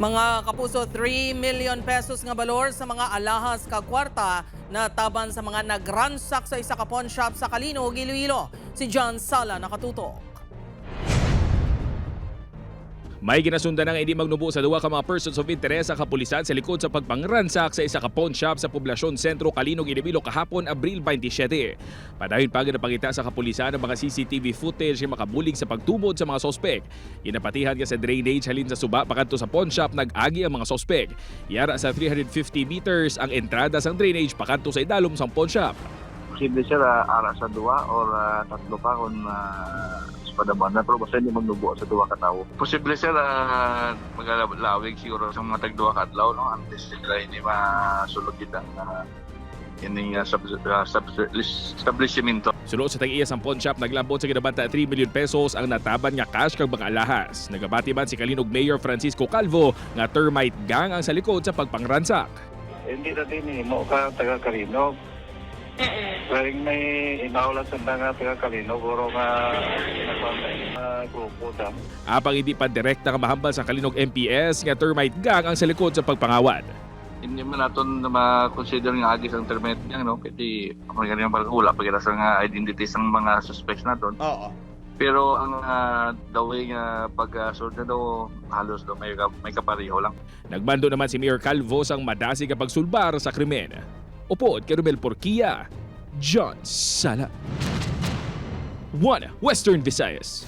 Mga kapuso, 3 million pesos nga balor sa mga alahas kag kwarta na taban sa mga nagransak sa isa ka pawn shop sa Calinog, Iloilo. Si John Sala nakatutok. May ginasundan ng hindi magnubo sa duwa ka mga persons of interest sa kapulisan sa likod sa pagpangransak sa isa ka pawn shop sa Poblasyon Sentro, Calinog, Iloilo kahapon Abril 27. Padayon pa napakita sa kapulisan ang mga CCTV footage na makabulig sa pagtubod sa mga sospek. Ginapatihan ka sa drainage halin sa suba pakanto sa pawn shop nag-agi ang mga sospek. Yara sa 350 meters ang entrada sa drainage pakanto sa idalom sa pawn shop. Posible siya ara sa duwa or tatlo pa kung padaman na pero basta hindi magnubo sa duwa ka tao. Posible siya magalawig siguro sa mga tagduwa ka adlaw no antes sila hindi masulod kita na ini establishmento. Sulod sa tag-iya sa pawn shop naglambot sa ginabanta 3 million pesos ang nataban nga cash kag mga alahas. Nagabati man si Calinog Mayor Francisco Calvo nga termite gang ang sa likod sa pagpangransak. Hindi na din mo ka taga Calinog. Karing may inaulat sa nga taga Calinog, pero nga grupo dam. Apang hindi pa direkta nga mahambal sa Calinog MPS nga termite gang ang sa likod sa pagpangawad. Hindi man naton na ma-consider nga agis ang termite niya no kasi ang ganyan pagkula pagkita sa nga identities ng mga suspects naton. Oo. Pero ang the way nga pag-sort na daw halos daw may kapareho lang. Nagbando naman si Mayor Calvo sang madasi kapag sulbar sa krimen. Upod kay Romel Porquia, John Sala. 1 Western Visayas.